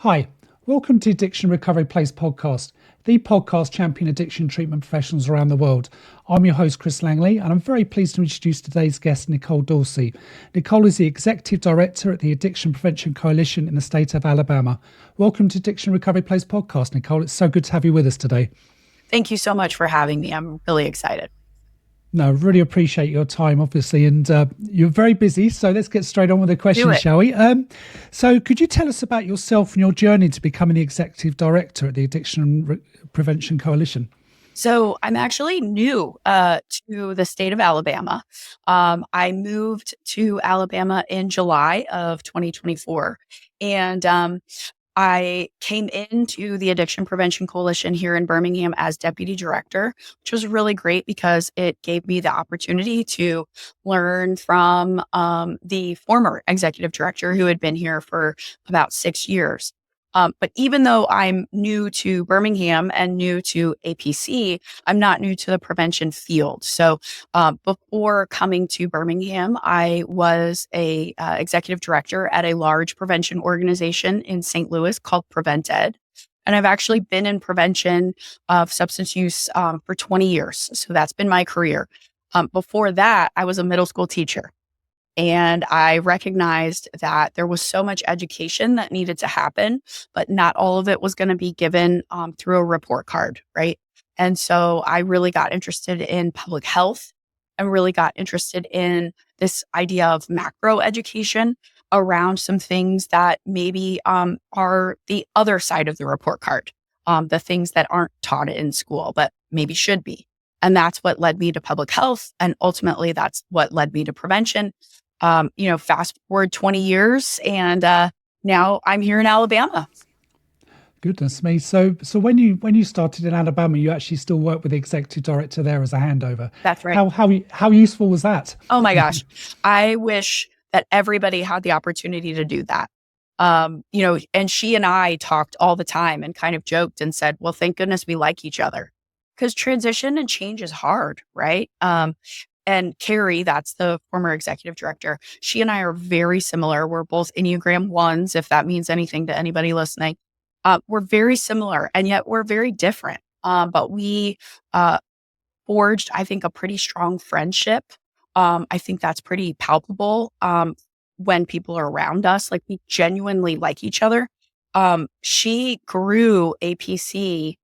Hi, welcome to Addiction Recovery Place podcast, the podcast champion addiction treatment professionals around the world. I'm your host, Chris Langley, and I'm very pleased to introduce today's guest, Nicole Dorsey. Nicole is the Executive Director at the Addiction Prevention Coalition in the state of Alabama. Welcome to Addiction Recovery Place podcast, Nicole. It's so good to have you with us today. Thank you so much for having me. I'm really excited. No, really appreciate your time, obviously, and you're very busy, so let's get straight on with the questions, shall we? So could you tell us about yourself and your journey to becoming the Executive Director at the Addiction Prevention Coalition? So I'm actually new to the state of Alabama. I moved to Alabama in July of 2024, and I came into the Addiction Prevention Coalition here in Birmingham as deputy director, which was really great because it gave me the opportunity to learn from the former executive director who had been here for about 6 years. But even though I'm new to Birmingham and new to APC, I'm not new to the prevention field. So before coming to Birmingham, I was a executive director at a large prevention organization in St. Louis called PreventEd. And I've actually been in prevention of substance use for 20 years. So that's been my career. Before that, I was a middle school teacher. And I recognized that there was so much education that needed to happen, but not all of it was going to be given through a report card, right? And so I really got interested in public health and really got interested in this idea of macro education around some things that maybe are the other side of the report card, the things that aren't taught in school, but maybe should be. And that's what led me to public health. And ultimately, that's what led me to prevention. Fast forward 20 years and now I'm here in Alabama. Goodness me. So when you started in Alabama, you actually still work with the executive director there as a handover. That's right. How useful was that? Oh my gosh. I wish that everybody had the opportunity to do that. And she and I talked all the time and kind of joked and said, well, thank goodness we like each other, because transition and change is hard, right? And Carrie, that's the former executive director, she and I are very similar. We're both Enneagram 1s, if that means anything to anybody listening. We're very similar, and yet we're very different. But we forged, I think, a pretty strong friendship. I think that's pretty palpable when people are around us. Like, we genuinely like each other. She grew APC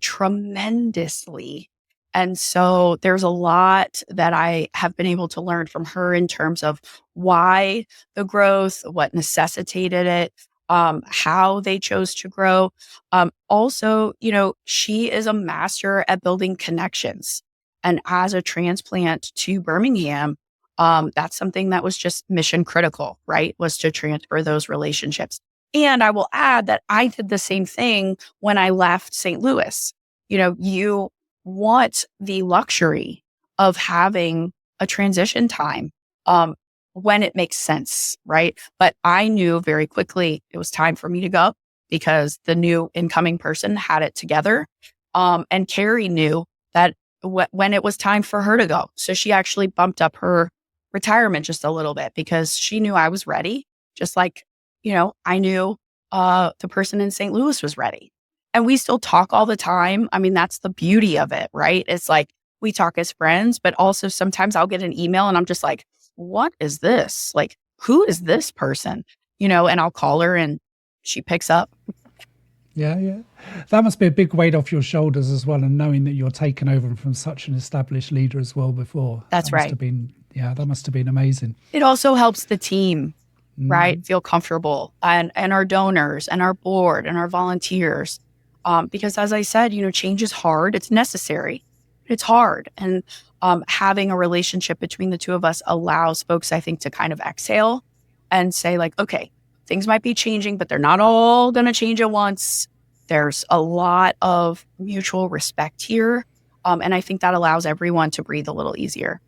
tremendously. And so there's a lot that I have been able to learn from her in terms of why the growth, what necessitated it, how they chose to grow. Also, she is a master at building connections. And as a transplant to Birmingham, that's something that was just mission critical, right? Was to transfer those relationships. And I will add that I did the same thing when I left St. Louis. You want the luxury of having a transition time when it makes sense, right? But I knew very quickly it was time for me to go because the new incoming person had it together. And Carrie knew that when it was time for her to go. So she actually bumped up her retirement just a little bit because she knew I was ready, just like, I knew the person in St. Louis was ready. And we still talk all the time. I mean, that's the beauty of it, right? It's like we talk as friends, but also sometimes I'll get an email and I'm just like, what is this? Like, who is this person? And I'll call her and she picks up. Yeah. That must be a big weight off your shoulders as well. And knowing that you're taken over from such an established leader as well before. That's right. That must have been amazing. It also helps the team, right? Feel comfortable and our donors and our board and our volunteers. Because as I said, change is hard. It's necessary. It's hard. And having a relationship between the two of us allows folks, I think, to kind of exhale and say like, okay, things might be changing, but they're not all going to change at once. There's a lot of mutual respect here. And I think that allows everyone to breathe a little easier.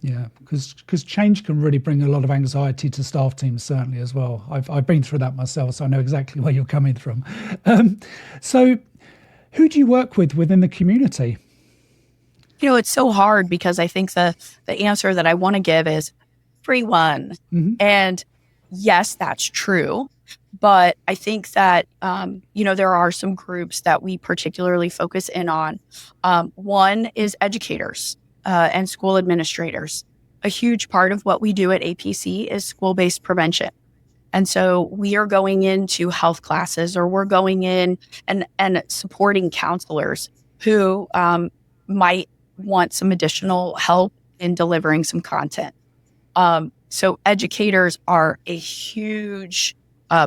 Yeah, because change can really bring a lot of anxiety to staff teams, certainly as well. I've been through that myself, so I know exactly where you're coming from. So who do you work with within the community? It's so hard because I think the answer that I want to give is everyone. Mm-hmm. And yes, that's true. But I think that, there are some groups that we particularly focus in on. One is educators and school administrators. A huge part of what we do at APC is school-based prevention. And so we are going into health classes, or we're going in and supporting counselors who might want some additional help in delivering some content. So educators are a huge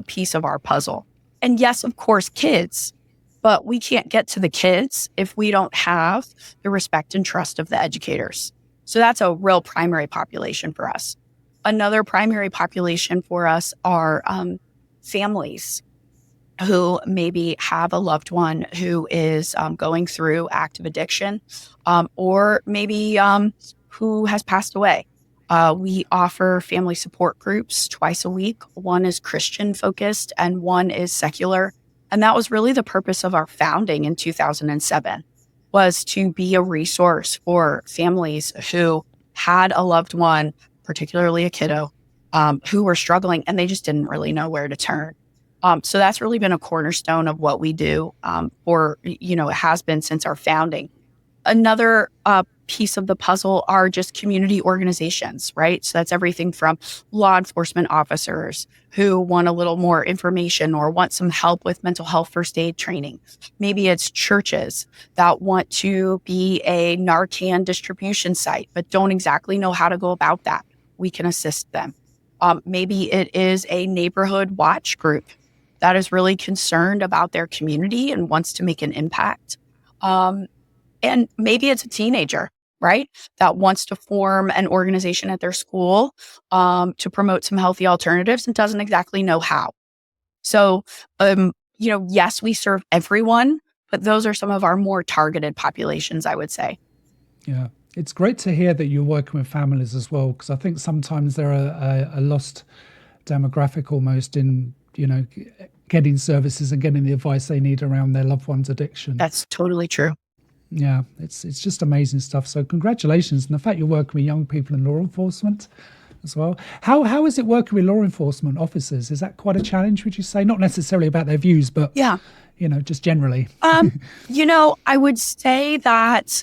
piece of our puzzle. And yes, of course, kids, but we can't get to the kids if we don't have the respect and trust of the educators. So that's a real primary population for us. Another primary population for us are families who maybe have a loved one who is going through active addiction, or maybe who has passed away. We offer family support groups twice a week. One is Christian focused and one is secular. And that was really the purpose of our founding in 2007, was to be a resource for families who had a loved one, particularly a kiddo, who were struggling and they just didn't really know where to turn. So that's really been a cornerstone of what we do, it has been since our founding. Another piece of the puzzle are just community organizations, right? So that's everything from law enforcement officers who want a little more information or want some help with mental health first aid training. Maybe it's churches that want to be a Narcan distribution site, but don't exactly know how to go about that. We can assist them. Maybe it is a neighborhood watch group that is really concerned about their community and wants to make an impact. And maybe it's a teenager, right, that wants to form an organization at their school to promote some healthy alternatives and doesn't exactly know how. So, yes, we serve everyone, but those are some of our more targeted populations, I would say. Yeah, it's great to hear that you're working with families as well, because I think sometimes they're a lost demographic almost in, getting services and getting the advice they need around their loved one's addiction. That's totally true. Yeah, it's just amazing stuff. So congratulations. And the fact you're working with young people in law enforcement as well. How is it working with law enforcement officers? Is that quite a challenge, would you say? Not necessarily about their views, but, yeah, just generally. I would say that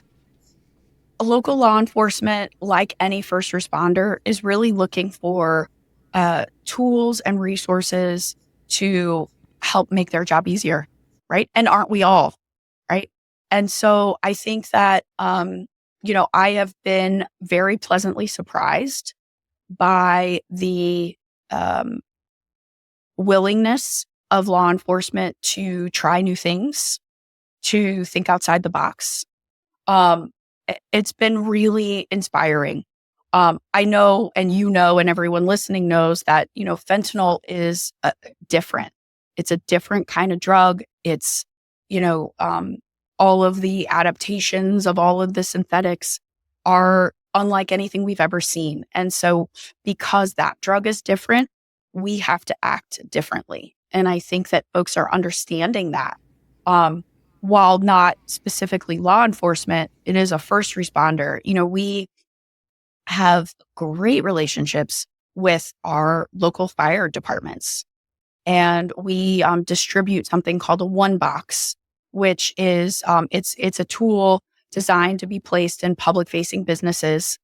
local law enforcement, like any first responder, is really looking for tools and resources to help make their job easier, right? And aren't we all, right? And so I think that, I have been very pleasantly surprised by the willingness of law enforcement to try new things, to think outside the box. It's been really inspiring. I know, and and everyone listening knows that, fentanyl is different. It's a different kind of drug. It's, all of the adaptations of all of the synthetics are unlike anything we've ever seen. And so because that drug is different, we have to act differently. And I think that folks are understanding that. While not specifically law enforcement, it is a first responder. We have great relationships with our local fire departments. And we distribute something called a ONEbox, which is it's a tool designed to be placed in public-facing businesses,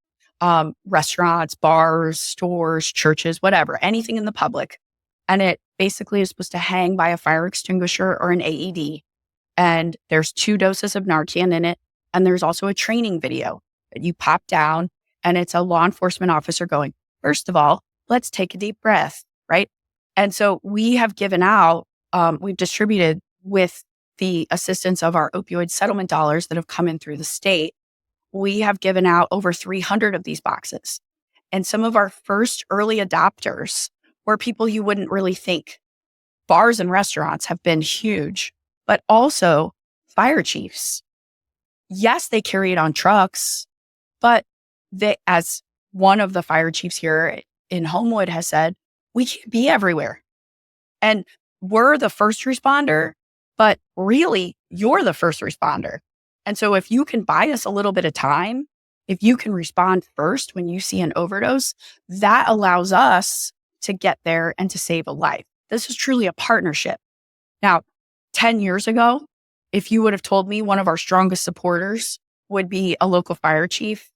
restaurants, bars, stores, churches, whatever, anything in the public. And it basically is supposed to hang by a fire extinguisher or an AED. And there's 2 doses of Narcan in it. And there's also a training video that you pop down, and it's a law enforcement officer going, first of all, let's take a deep breath, right? And so we have given out, we've distributed with the assistance of our opioid settlement dollars that have come in through the state. We have given out over 300 of these boxes. And some of our first early adopters were people you wouldn't really think. Bars and restaurants have been huge, but also fire chiefs. Yes, they carry it on trucks, but as one of the fire chiefs here in Homewood has said, we can't be everywhere. And we're the first responder, but really, you're the first responder. And so if you can buy us a little bit of time, if you can respond first when you see an overdose, that allows us to get there and to save a life. This is truly a partnership. Now, 10 years ago, if you would have told me one of our strongest supporters would be a local fire chief,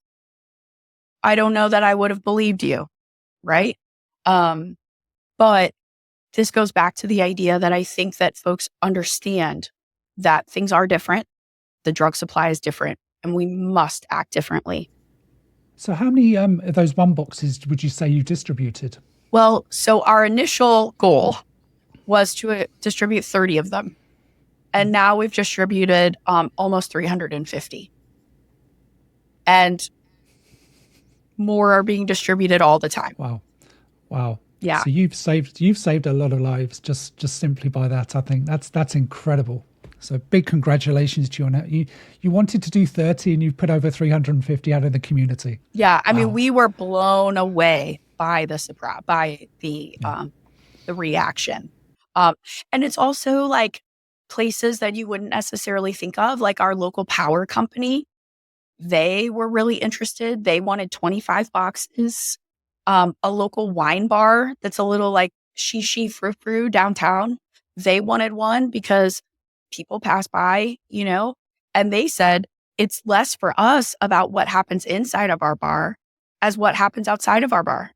I don't know that I would have believed you, right? But this goes back to the idea that I think that folks understand that things are different, the drug supply is different, and we must act differently. So how many of those ONEboxes would you say you distributed? Well, so our initial goal was to distribute 30 of them. And now we've distributed almost 350. And more are being distributed all the time. Wow. Yeah. So you've saved a lot of lives just simply by that. I think that's incredible. So big congratulations to you on that. You wanted to do 30 and you've put over 350 out of the community. Yeah. I mean, we were blown away by the surprise, by the reaction. And it's also like places that you wouldn't necessarily think of, like our local power company. They were really interested. They wanted 25 boxes. A local wine bar that's a little like shishi frou-frou downtown. They wanted one because people pass by, and they said it's less for us about what happens inside of our bar as what happens outside of our bar.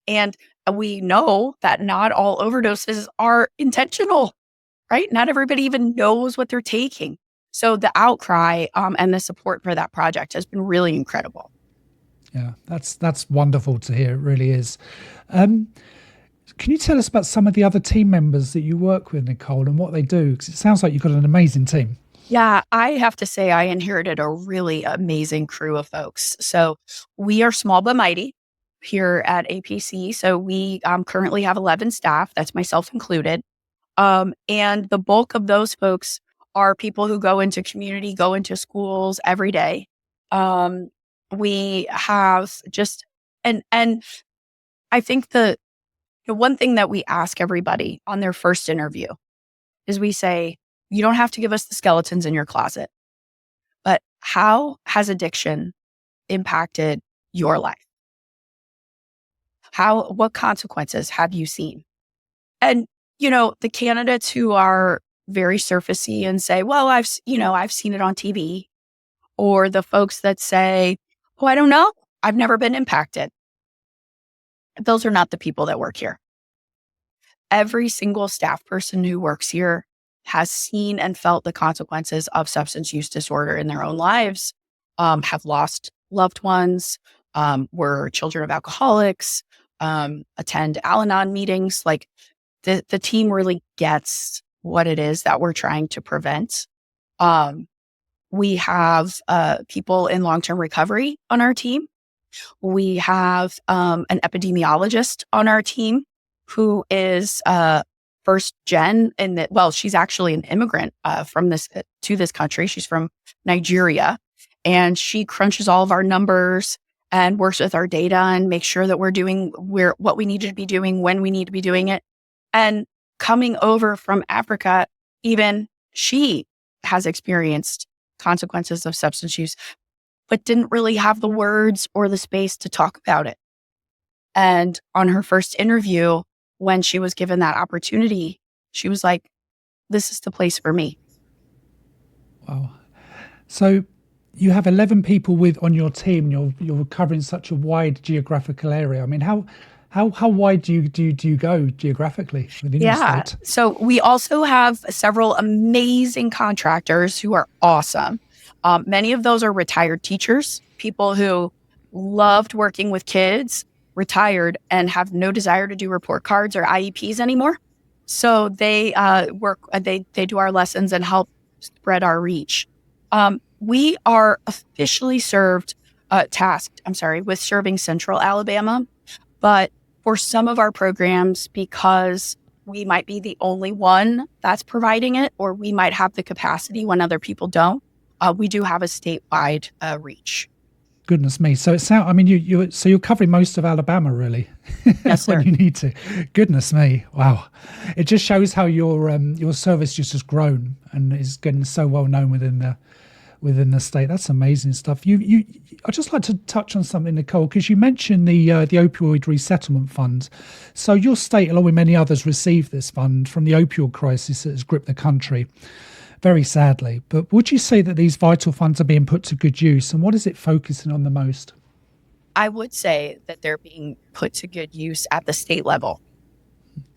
And we know that not all overdoses are intentional, right? Not everybody even knows what they're taking. So the outcry and the support for that project has been really incredible. Yeah, that's wonderful to hear. It really is. Can you tell us about some of the other team members that you work with, Nicole, and what they do? Because it sounds like you've got an amazing team. Yeah, I have to say I inherited a really amazing crew of folks. So we are small but mighty here at APC. So we currently have 11 staff. That's myself included. And the bulk of those folks are people who go into community, go into schools every day. We have just, and I think the one thing that we ask everybody on their first interview is we say, you don't have to give us the skeletons in your closet, but how has addiction impacted your life? What consequences have you seen? And, the candidates who are very surfacey and say, well, I've seen it on TV, or the folks that say, oh, I don't know, I've never been impacted. Those are not the people that work here. Every single staff person who works here has seen and felt the consequences of substance use disorder in their own lives, have lost loved ones, were children of alcoholics, attend Al-Anon meetings. Like the team really gets what it is that we're trying to prevent. We have people in long-term recovery on our team. We have an epidemiologist on our team who is first gen she's actually an immigrant to this country. She's from Nigeria, and she crunches all of our numbers and works with our data and makes sure that we're doing what we need to be doing when we need to be doing it. And coming over from Africa, even she has experienced consequences of substance use, but didn't really have the words or the space to talk about it. And on her first interview, when she was given that opportunity, she was like, this is the place for me. Wow. So you have 11 people on your team, and you're covering such a wide geographical area. I mean, how wide do you go geographically within your state? So we also have several amazing contractors who are awesome. Many of those are retired teachers, people who loved working with kids, retired, and have no desire to do report cards or IEPs anymore. So they they do our lessons and help spread our reach. We are officially tasked with serving Central Alabama, but for some of our programs, because we might be the only one that's providing it, or we might have the capacity when other people don't, we do have a statewide reach. Goodness me! So you're covering most of Alabama, really. Yes, sir. When you need to. Goodness me! Wow, it just shows how your service just has grown and is getting so well known within within the state. That's amazing stuff. I'd just like to touch on something, Nicole, because you mentioned the Opioid Resettlement Fund. So your state, along with many others, received this fund from the opioid crisis that has gripped the country, very sadly. But would you say that these vital funds are being put to good use, and what is it focusing on the most? I would say that they're being put to good use at the state level.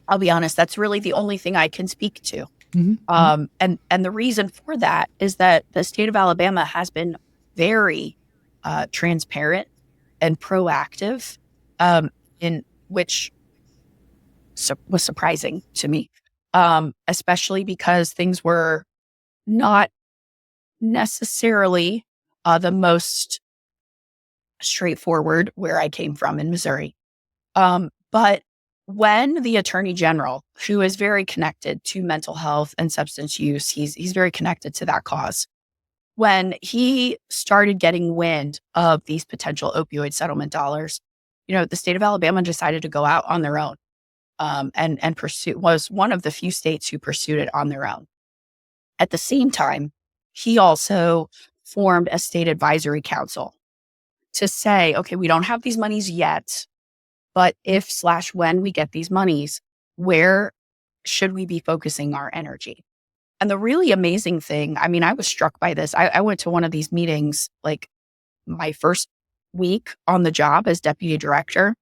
I'll be honest, that's really the only thing I can speak to. And the reason for that is that the state of Alabama has been very transparent and proactive, in which was surprising to me, especially because things were not necessarily the most straightforward where I came from in Missouri. But when the Attorney General, who is very connected to mental health and substance use, he's very connected to that cause. When he started getting wind of these potential opioid settlement dollars, the state of Alabama decided to go out on their own, and pursue, was one of the few states who pursued it on their own. At the same time, he also formed a state advisory council to say, okay, we don't have these monies yet, but if/when we get these monies, where should we be focusing our energy? And the really amazing thing, I mean, I was struck by this. I went to one of these meetings, like my first week on the job as deputy director.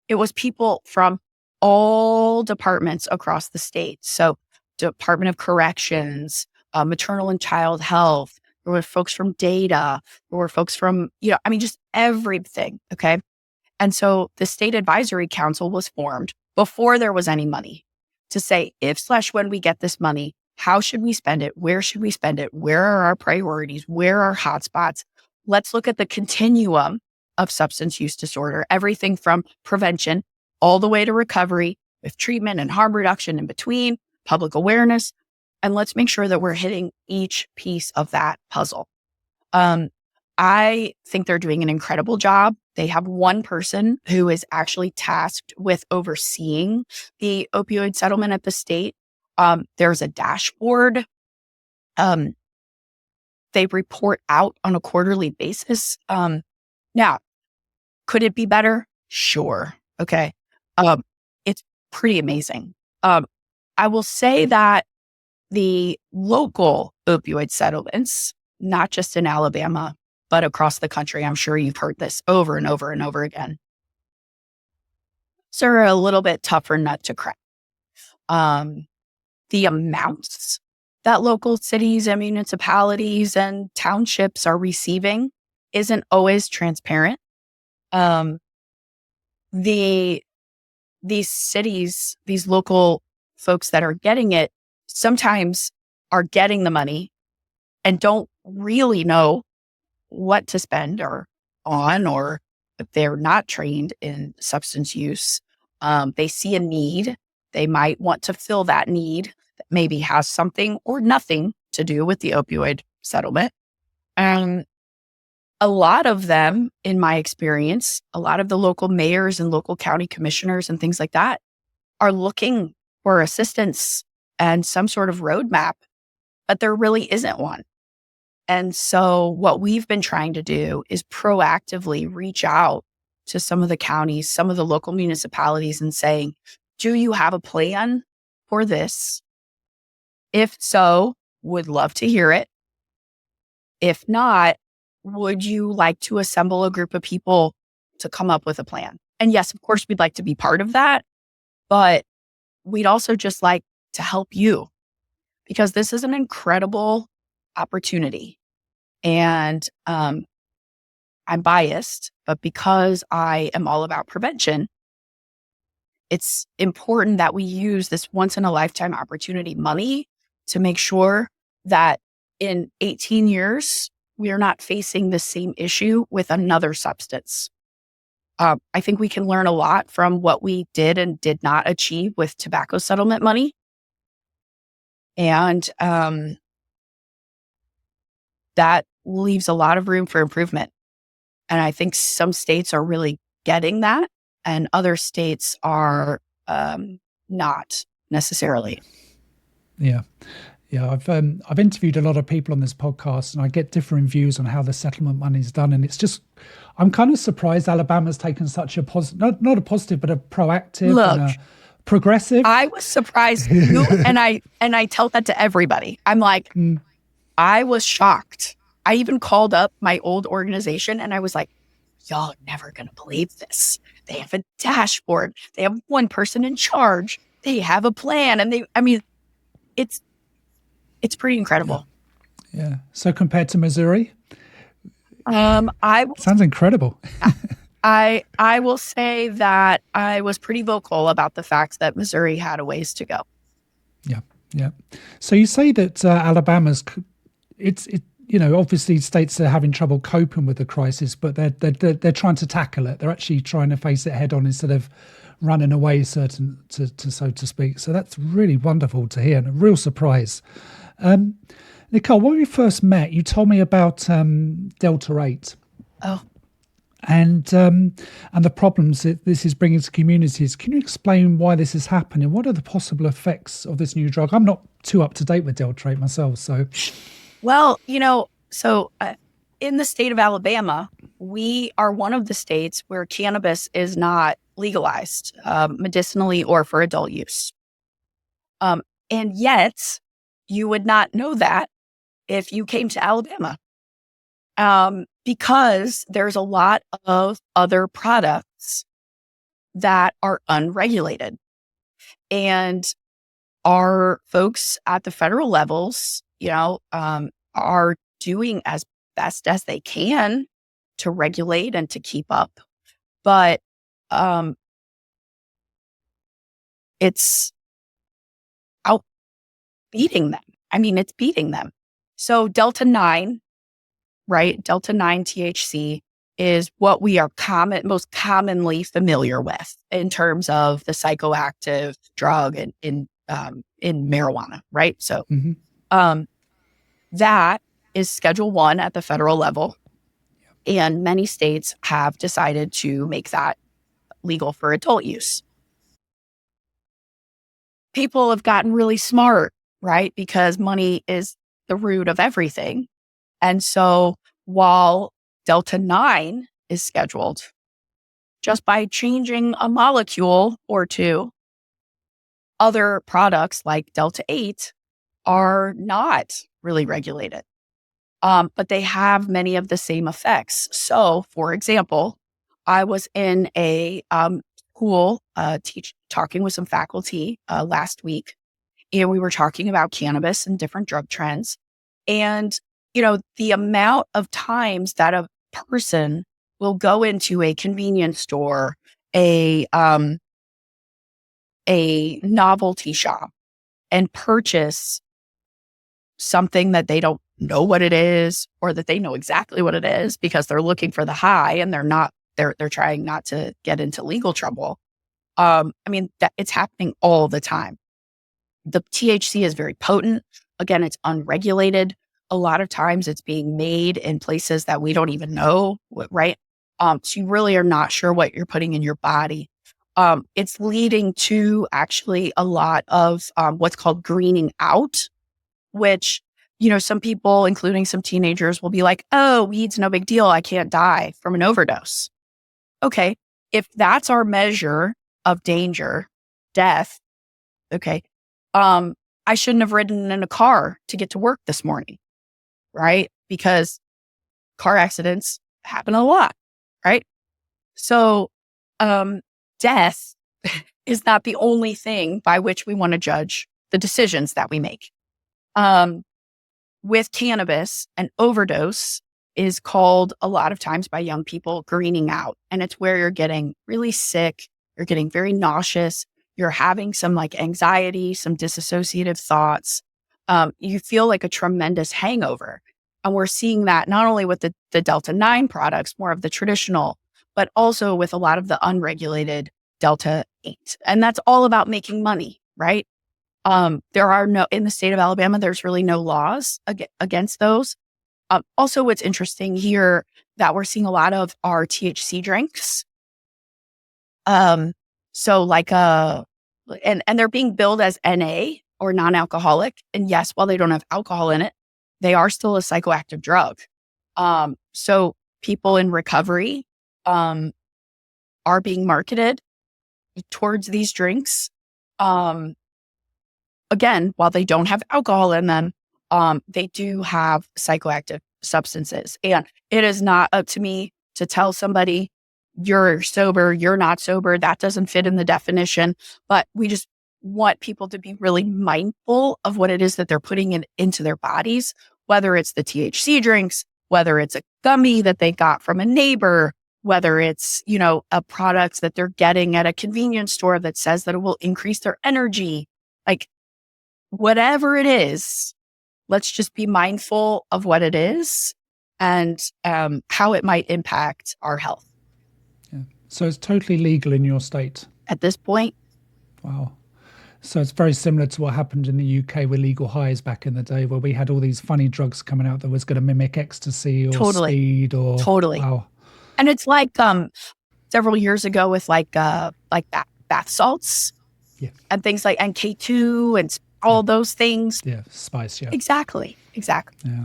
It was people from all departments across the state. So Department of Corrections, maternal and child health. There were folks from data. There were folks from, just everything. Okay. And so the state advisory council was formed before there was any money to say, if/when we get this money, how should we spend it? Where should we spend it? Where are our priorities? Where are hotspots? Let's look at the continuum of substance use disorder, everything from prevention all the way to recovery, with treatment and harm reduction in between, public awareness. And let's make sure that we're hitting each piece of that puzzle. I think they're doing an incredible job. They have one person who is actually tasked with overseeing the opioid settlement at the state. There's a dashboard. They report out on a quarterly basis. Now, could it be better? Sure. Okay. It's pretty amazing. I will say that the local opioid settlements, not just in Alabama, but across the country, I'm sure you've heard this over and over and over again, so are a little bit tougher nut to crack. The amounts that local cities and municipalities and townships are receiving isn't always transparent. These cities, these local folks that are getting it, sometimes are getting the money and don't really know what to spend or if they're not trained in substance use. They see a need. They might want to fill that need that maybe has something or nothing to do with the opioid settlement. And a lot of them, in my experience, a lot of the local mayors and local county commissioners and things like that are looking for assistance and some sort of roadmap, but there really isn't one. And so what we've been trying to do is proactively reach out to some of the counties, some of the local municipalities and saying, do you have a plan for this? If so, would love to hear it. If not, would you like to assemble a group of people to come up with a plan? And yes, of course, we'd like to be part of that, but we'd also just like to help you, because this is an incredible opportunity. And I'm biased, but because I am all about prevention, it's important that we use this once in a lifetime opportunity money to make sure that in 18 years, we are not facing the same issue with another substance. I think we can learn a lot from what we did and did not achieve with tobacco settlement money. And that leaves a lot of room for improvement. And I think some states are really getting that, and other states are not necessarily. Yeah. Yeah, I've interviewed a lot of people on this podcast, and I get differing views on how the settlement money is done. And it's just, I'm kind of surprised Alabama's taken such a positive, not a positive, but a proactive and Look, a progressive. I was surprised too, and I tell that to everybody. I'm like, I was shocked. I even called up my old organization and I was like, y'all are never going to believe this. They have a dashboard. They have one person in charge. They have a plan. And it's pretty incredible. Yeah. So compared to Missouri, I sounds incredible. I will say that I was pretty vocal about the fact that Missouri had a ways to go. Yeah. Yeah. So you say that Alabama's, obviously states are having trouble coping with the crisis, but they're trying to tackle it. They're actually trying to face it head on instead of running away, so to speak. So that's really wonderful to hear and a real surprise. Nicole, when we first met, you told me about Delta 8. Oh. And the problems that this is bringing to communities. Can you explain why this is happening? What are the possible effects of this new drug? I'm not too up to date with Delta 8 myself, so. Well, in the state of Alabama, we are one of the states where cannabis is not legalized medicinally or for adult use. And yet, you would not know that if you came to Alabama. Because there's a lot of other products that are unregulated. And our folks at the federal levels, are doing as best as they can to regulate and to keep up. But it's outbeating them. It's beating them. So Delta 9, right? Delta 9 THC is what we are most commonly familiar with in terms of the psychoactive drug in marijuana, right? So that is Schedule 1 at the federal level, and many states have decided to make that legal for adult use. People have gotten really smart, right? Because money is the root of everything. And so while Delta 9 is scheduled, just by changing a molecule or two, other products like Delta 8 are not really regulated. But they have many of the same effects. So, for example, I was in a school talking with some faculty last week, and we were talking about cannabis and different drug trends. And, the amount of times that a person will go into a convenience store, a novelty shop, and purchase something that they don't know what it is, or that they know exactly what it is because they're looking for the high and they're trying not to get into legal trouble. That it's happening all the time. The THC is very potent. Again, it's unregulated. A lot of times it's being made in places that we don't even know, right? So you really are not sure what you're putting in your body. It's leading to actually a lot of what's called greening out, which, some people, including some teenagers, will be like, oh, weed's no big deal. I can't die from an overdose. Okay. If that's our measure of danger, death, okay, I shouldn't have ridden in a car to get to work this morning, right? Because car accidents happen a lot, right? So death is not the only thing by which we want to judge the decisions that we make. With cannabis, an overdose is called a lot of times by young people greening out. And it's where you're getting really sick, you're getting very nauseous, you're having some anxiety, some disassociative thoughts. You feel like a tremendous hangover. And we're seeing that not only with the Delta 9 products, more of the traditional, but also with a lot of the unregulated Delta 8. And that's all about making money, right? There are in the state of Alabama, there's really no laws against those. Also, what's interesting here that we're seeing a lot of are THC drinks. And they're being billed as NA, or non-alcoholic. And yes, while they don't have alcohol in it, they are still a psychoactive drug. So people in recovery are being marketed towards these drinks. Again, while they don't have alcohol in them, they do have psychoactive substances. And it is not up to me to tell somebody, you're sober, you're not sober. That doesn't fit in the definition. But we just want people to be really mindful of what it is that they're putting into their bodies, whether it's the THC drinks, whether it's a gummy that they got from a neighbor, whether it's, a product that they're getting at a convenience store that says that it will increase their energy. Like, whatever it is, let's just be mindful of what it is and how it might impact our health. Yeah. So it's totally legal in your state? At this point. Wow. So it's very similar to what happened in the UK with legal highs back in the day, where we had all these funny drugs coming out that was going to mimic ecstasy or speed or... Totally. Wow. And it's like several years ago with like bath salts and things like NK2 and all those things. Yeah, spice, yeah. Exactly. Yeah.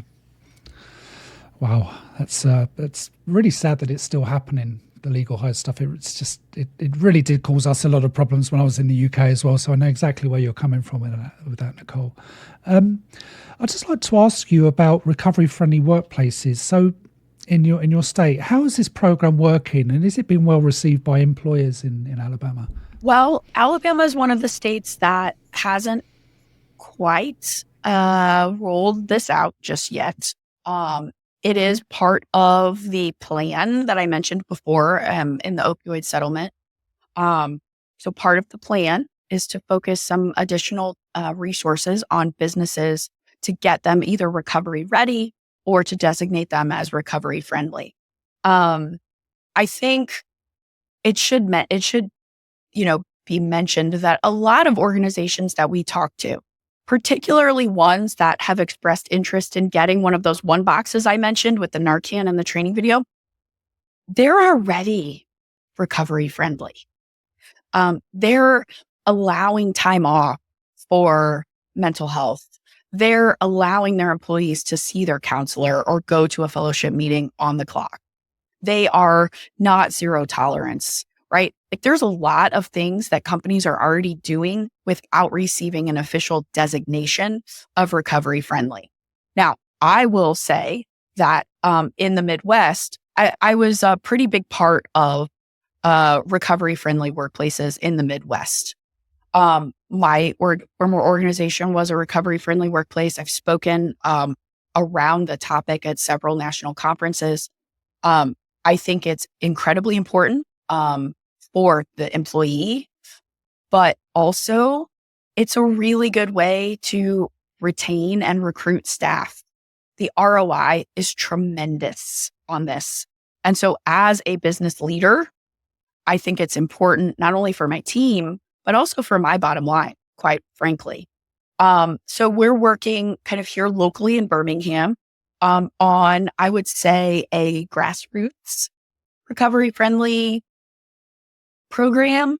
Wow, that's really sad that it's still happening, the legal high stuff. It's just, it really did cause us a lot of problems when I was in the UK as well, so I know exactly where you're coming from with that, Nicole. I'd just like to ask you about recovery-friendly workplaces. So in your state, how is this program working, and is it being well received by employers in Alabama? Well, Alabama is one of the states that hasn't quite rolled this out just yet. It is part of the plan that I mentioned before in the opioid settlement. So part of the plan is to focus some additional resources on businesses to get them either recovery ready or to designate them as recovery friendly. I think it should be mentioned that a lot of organizations that we talk to, particularly ones that have expressed interest in getting one of those ONEboxes I mentioned with the Narcan and the training video, they're already recovery friendly. They're allowing time off for mental health. They're allowing their employees to see their counselor or go to a fellowship meeting on the clock. They are not zero tolerance, right? Like, there's a lot of things that companies are already doing without receiving an official designation of recovery friendly. Now, I will say that in the Midwest, I was a pretty big part of recovery friendly workplaces in the Midwest. My former organization was a recovery friendly workplace. I've spoken around the topic at several national conferences. I think it's incredibly important for the employee, but also it's a really good way to retain and recruit staff. The ROI is tremendous on this. And so as a business leader, I think it's important not only for my team, but also for my bottom line, quite frankly. So we're working kind of here locally in Birmingham on, I would say, a grassroots recovery-friendly program,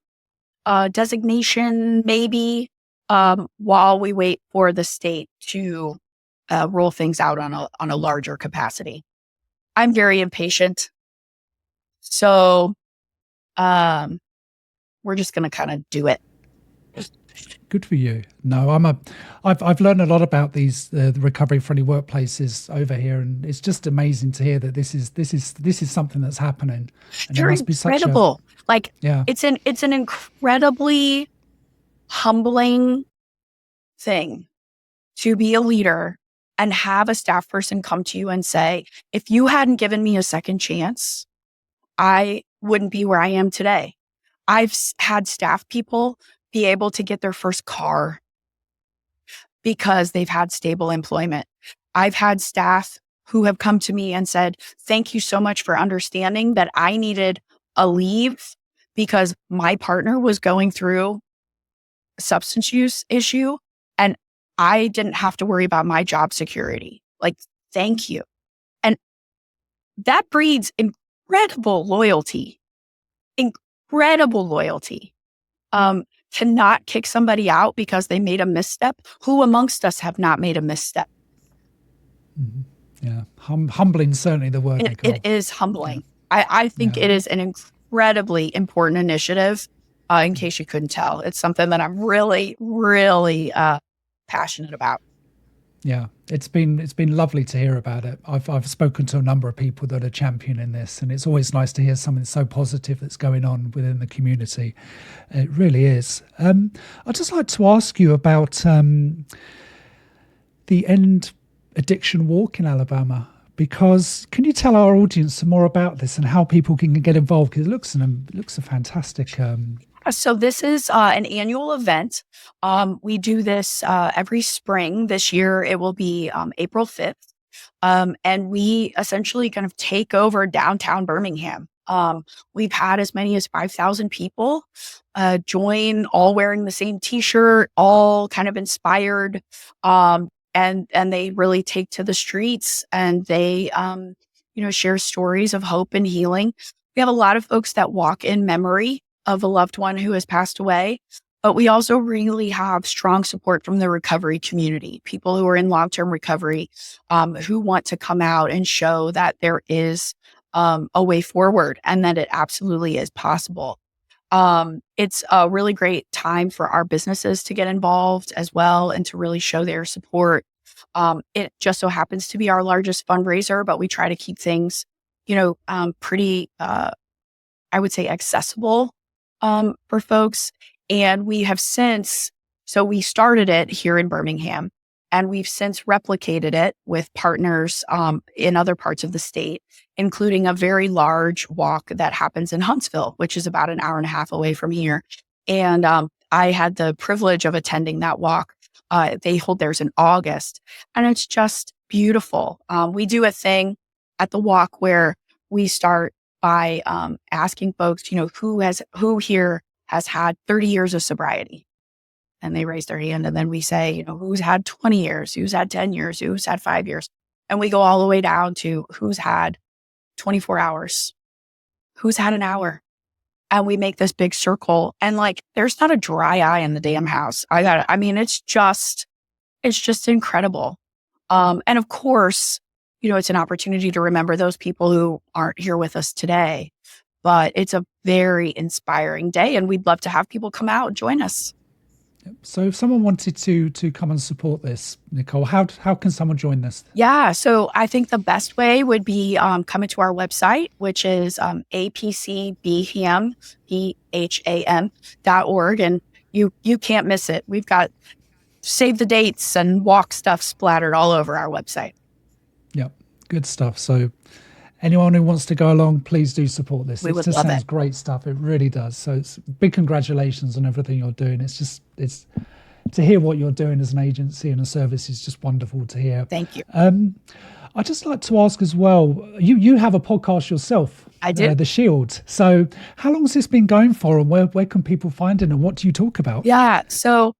designation maybe, while we wait for the state to roll things out on a larger capacity. I'm very impatient. So we're just going to kind of do it. Good for you. No, I've learned a lot about these the recovery-friendly workplaces over here, and it's just amazing to hear that this is something that's happening. And they're incredible. It's an incredibly humbling thing to be a leader and have a staff person come to you and say, "If you hadn't given me a second chance, I wouldn't be where I am today." I've had staff people be able to get their first car because they've had stable employment. I've had staff who have come to me and said, "Thank you so much for understanding that I needed a leave because my partner was going through a substance use issue and I didn't have to worry about my job security. Like, thank you." And that breeds incredible loyalty. cannot kick somebody out because they made a misstep. Who amongst us have not made a misstep? Mhm. Yeah. Humbling, certainly the word, Nicole. It is humbling. I think it is an incredibly important initiative. In case you couldn't tell, it's something that I'm really, really passionate about. Yeah, it's been lovely to hear about it. I've spoken to a number of people that are championing this, and it's always nice to hear something so positive that's going on within the community. It really is. I'd just like to ask you about the End Addiction Walk in Alabama, because can you tell our audience some more about this and how people can get involved? Because it looks a fantastic. So this is an annual event. We do this every spring. This year it will be April 5th. And we essentially kind of take over downtown Birmingham. We've had as many as 5,000 people join, all wearing the same T-shirt, all kind of inspired. And they really take to the streets, and they, share stories of hope and healing. We have a lot of folks that walk in memory of a loved one who has passed away, but we also really have strong support from the recovery community, people who are in long-term recovery, who want to come out and show that there is a way forward and that it absolutely is possible. It's a really great time for our businesses to get involved as well and to really show their support. It just so happens to be our largest fundraiser, but we try to keep things, pretty, I would say, accessible for folks. And we have so we started it here in Birmingham, and we've since replicated it with partners in other parts of the state, including a very large walk that happens in Huntsville, which is about an hour and a half away from here. And I had the privilege of attending that walk. They hold theirs in August, and it's just beautiful. We do a thing at the walk where we start by asking folks, who here has had 30 years of sobriety? And they raise their hand, and then we say, who's had 20 years, who's had 10 years, who's had 5 years? And we go all the way down to who's had 24 hours, who's had an hour. And we make this big circle, and there's not a dry eye in the damn house. It's just incredible. And of course, it's an opportunity to remember those people who aren't here with us today, but it's a very inspiring day, and we'd love to have people come out and join us. So if someone wanted to come and support this, Nicole, how can someone join this? Yeah, so I think the best way would be coming to our website, which is apcbham.org, and you can't miss it. We've got save the dates and walk stuff splattered all over our website. Yep, good stuff. So anyone who wants to go along, please do support this. It just sounds great stuff. It really does. So it's big congratulations on everything you're doing. It's to hear what you're doing as an agency and a service is just wonderful to hear. Thank you. I'd just like to ask as well, you have a podcast yourself. I do. The Shield. So how long has this been going for, and where can people find it, and what do you talk about? Yeah. So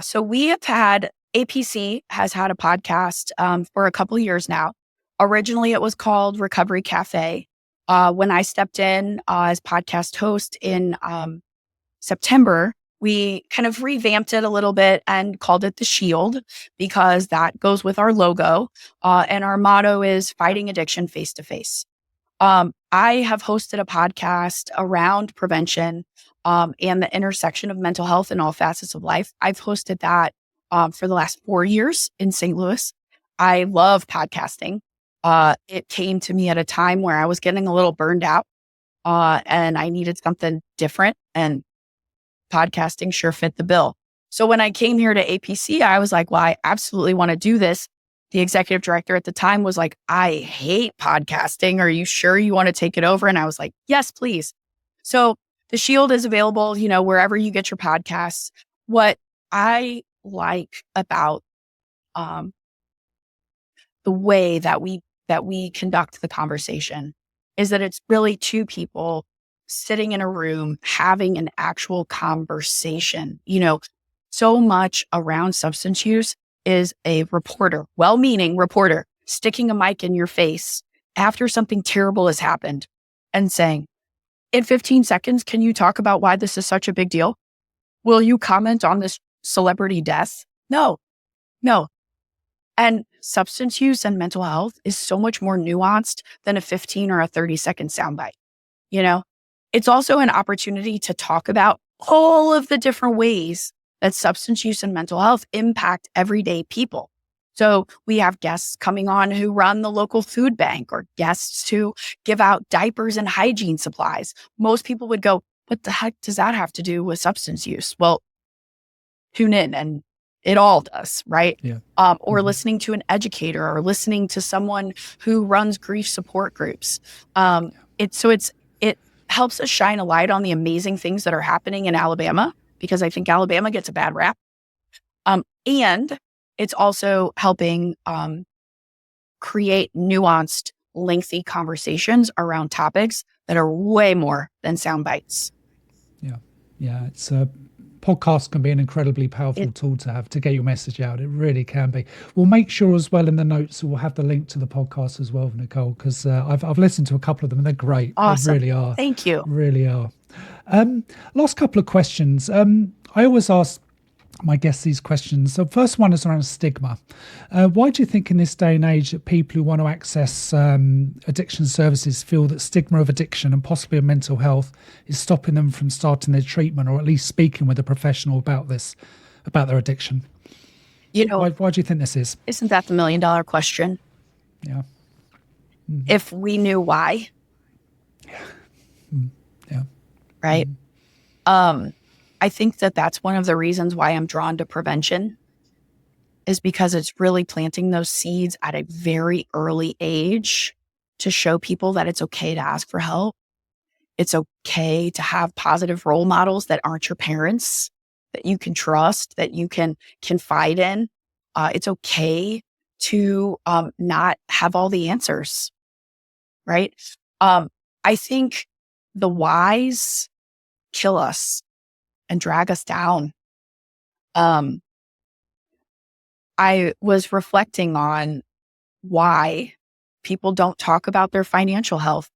so we have had, APC has had a podcast for a couple of years now. Originally, it was called Recovery Cafe. When I stepped in as podcast host in September, we kind of revamped it a little bit and called it The Shield, because that goes with our logo. And our motto is fighting addiction face to face. I have hosted a podcast around prevention and the intersection of mental health in all facets of life. I've hosted that for the last 4 years in St. Louis. I love podcasting. It came to me at a time where I was getting a little burned out and I needed something different, and podcasting sure fit the bill. So when I came here to APC, I was like, well, I absolutely want to do this. The executive director at the time was like, I hate podcasting. Are you sure you want to take it over? And I was like, yes, please. So The Shield is available, wherever you get your podcasts. What I like about the way that we conduct the conversation is that it's really two people sitting in a room having an actual conversation. So much around substance use is a reporter, well-meaning reporter, sticking a mic in your face after something terrible has happened and saying, in 15 seconds, can you talk about why this is such a big deal? Will you comment on this celebrity death? No, no. And substance use and mental health is so much more nuanced than a 15 or a 30-second soundbite. It's also an opportunity to talk about all of the different ways that substance use and mental health impact everyday people. So we have guests coming on who run the local food bank, or guests who give out diapers and hygiene supplies. Most people would go, what the heck does that have to do with substance use? Well, tune in, and it all does, right? Yeah. Or listening to an educator, or listening to someone who runs grief support groups. It helps us shine a light on the amazing things that are happening in Alabama, because I think Alabama gets a bad rap. And it's also helping create nuanced, lengthy conversations around topics that are way more than sound bites. Yeah. It's podcast can be an incredibly powerful tool to have to get your message out. It really can be. We'll make sure as well in the notes we'll have the link to the podcast as well, Nicole, because I've listened to a couple of them and they're great. Awesome. They really are. Thank you. Really are. Last couple of questions. I always ask my guests these questions. So first one is around stigma. Why do you think in this day and age that people who want to access addiction services feel that stigma of addiction and possibly of mental health is stopping them from starting their treatment, or at least speaking with a professional about their addiction? Why do you think this is? Isn't that the $1 million question? Yeah. Mm-hmm. If we knew why. Yeah. Mm-hmm. Yeah. Right. Mm-hmm. I think that that's one of the reasons why I'm drawn to prevention, is because it's really planting those seeds at a very early age to show people that it's okay to ask for help. It's okay to have positive role models that aren't your parents, that you can trust, that you can confide in. It's okay to not have all the answers, right? I think the whys kill us and drag us down. I was reflecting on why people don't talk about their financial health.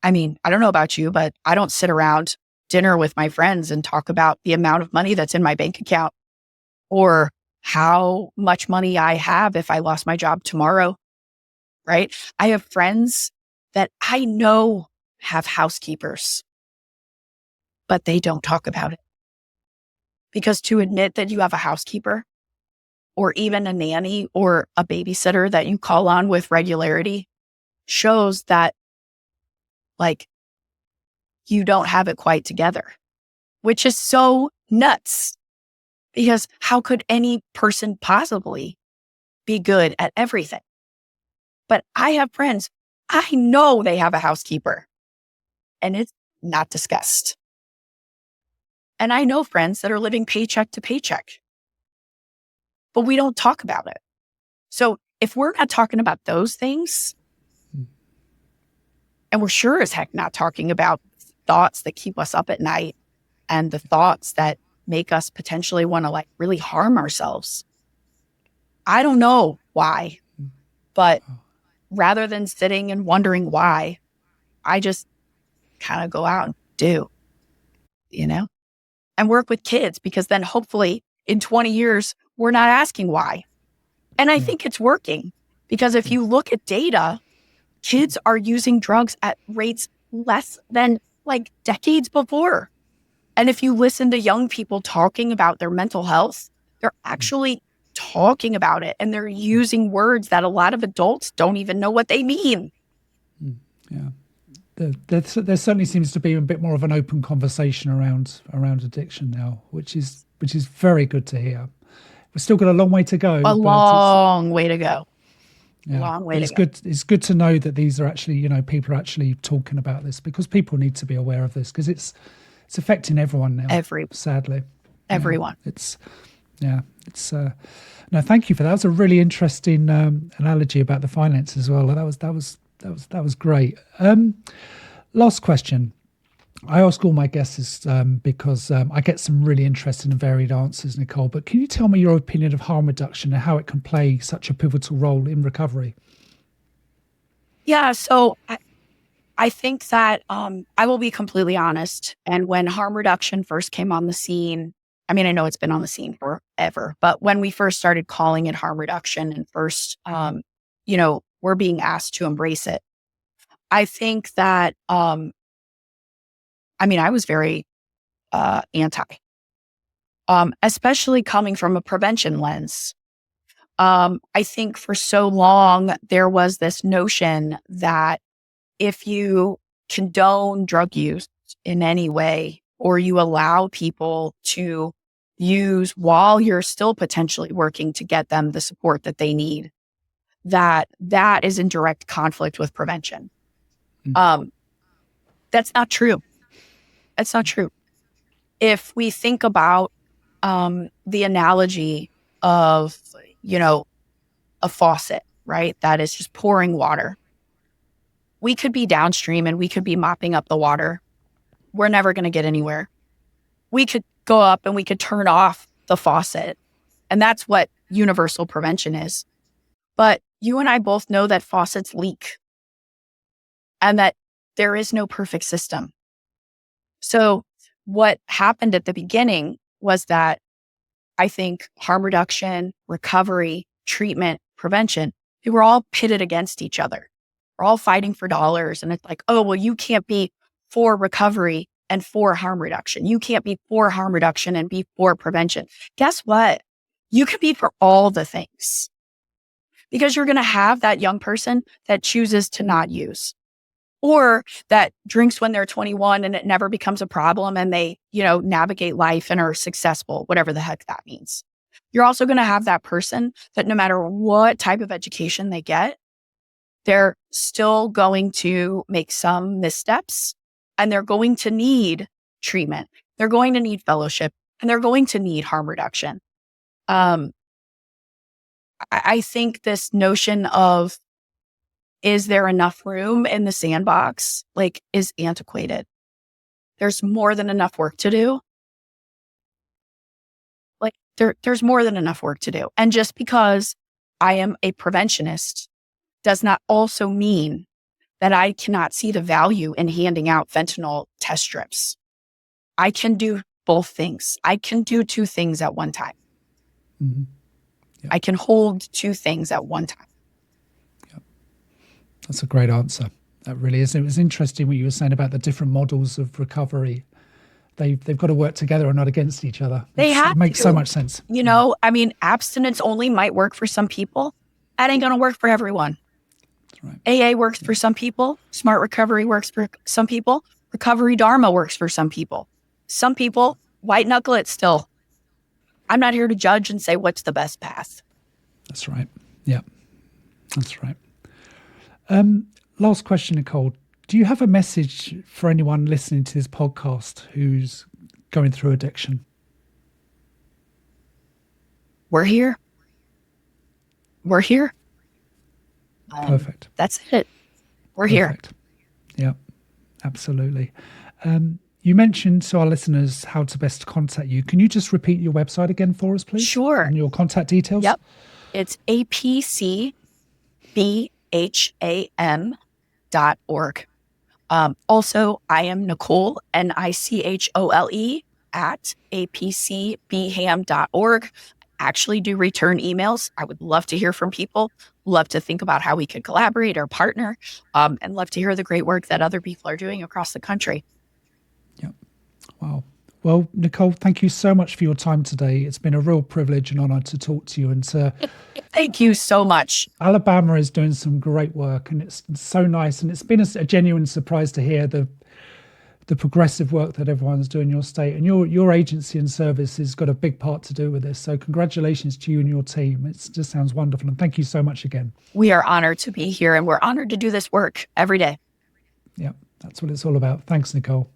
I mean, I don't know about you, but I don't sit around dinner with my friends and talk about the amount of money that's in my bank account, or how much money I have if I lost my job tomorrow, right? I have friends that I know have housekeepers, but they don't talk about it. Because to admit that you have a housekeeper, or even a nanny or a babysitter that you call on with regularity, shows that, like, you don't have it quite together, which is so nuts. Because how could any person possibly be good at everything? But I have friends, I know they have a housekeeper, and it's not discussed. And I know friends that are living paycheck to paycheck, but we don't talk about it. So if we're not talking about those things, and we're sure as heck not talking about thoughts that keep us up at night, and the thoughts that make us potentially want to really harm ourselves, I don't know why, but rather than sitting and wondering why, I just kind of go out and do, and work with kids, because then hopefully in 20 years, we're not asking why. And I think it's working, because if you look at data, kids are using drugs at rates less than decades before. And if you listen to young people talking about their mental health, they're actually talking about it, and they're using words that a lot of adults don't even know what they mean. Yeah. There certainly seems to be a bit more of an open conversation around addiction now, which is very good to hear. We've still got a long way to go. Long way to go. Yeah. Long way it's to go. Good. It's good to know that these are actually, people are actually talking about this, because people need to be aware of this, because it's affecting everyone now. Sadly, everyone. No, thank you for that. That was a really interesting analogy about the finances as well. That was great. Last question. I ask all my guests because I get some really interesting and varied answers, Nicole. But can you tell me your opinion of harm reduction and how it can play such a pivotal role in recovery? Yeah. So I think that I will be completely honest. And when harm reduction first came on the scene, I mean, I know it's been on the scene forever, but when we first started calling it harm reduction and first, we're being asked to embrace it, I think that, I was very anti, especially coming from a prevention lens. I think for so long, there was this notion that if you condone drug use in any way, or you allow people to use while you're still potentially working to get them the support that they need, that is in direct conflict with prevention. That's not true. That's not true. If we think about the analogy of, a faucet, right? That is just pouring water. We could be downstream and we could be mopping up the water. We're never going to get anywhere. We could go up and we could turn off the faucet. And that's what universal prevention is. But you and I both know that faucets leak and that there is no perfect system. So what happened at the beginning was that I think harm reduction, recovery, treatment, prevention, they were all pitted against each other. We're all fighting for dollars. And it's like, oh, well, you can't be for recovery and for harm reduction. You can't be for harm reduction and be for prevention. Guess what? You can be for all the things because you're going to have that young person that chooses to not use or that drinks when they're 21 and it never becomes a problem and they, navigate life and are successful, whatever the heck that means. You're also going to have that person that no matter what type of education they get, they're still going to make some missteps and they're going to need treatment. They're going to need fellowship and they're going to need harm reduction. I think this notion of, is there enough room in the sandbox, is antiquated. There's more than enough work to do. There's more than enough work to do. And just because I am a preventionist does not also mean that I cannot see the value in handing out fentanyl test strips. I can do both things. I can do two things at one time. Mm-hmm. Yep. I can hold two things at one time. Yep. That's a great answer. That really is. It was interesting what you were saying about the different models of recovery. They've got to work together and not against each other. It makes so much sense. Abstinence only might work for some people. That ain't going to work for everyone. Right. AA works for some people. Smart recovery works for some people. Recovery Dharma works for some people. Some people white knuckle it still. I'm not here to judge and say what's the best path. That's right. Yeah, that's right. Last question, Nicole. Do you have a message for anyone listening to this podcast who's going through addiction? We're here. We're here. Perfect. That's it. We're Perfect. Here. Yeah, absolutely. You mentioned to our listeners how to best contact you. Can you just repeat your website again for us, please? Sure. And your contact details? Yep. It's apcbham.org. Also, I am Nicole, Nichole, at apcbham.org. Actually do return emails. I would love to hear from people, love to think about how we could collaborate or partner, and love to hear the great work that other people are doing across the country. Yep. Wow. Well, Nicole, thank you so much for your time today. It's been a real privilege and honor to talk to you and to... Thank you so much. Alabama is doing some great work and it's so nice. And it's been a genuine surprise to hear the progressive work that everyone's doing in your state, and your agency and service has got a big part to do with this. So congratulations to you and your team. It just sounds wonderful. And thank you so much again. We are honored to be here and we're honored to do this work every day. Yeah, that's what it's all about. Thanks, Nicole.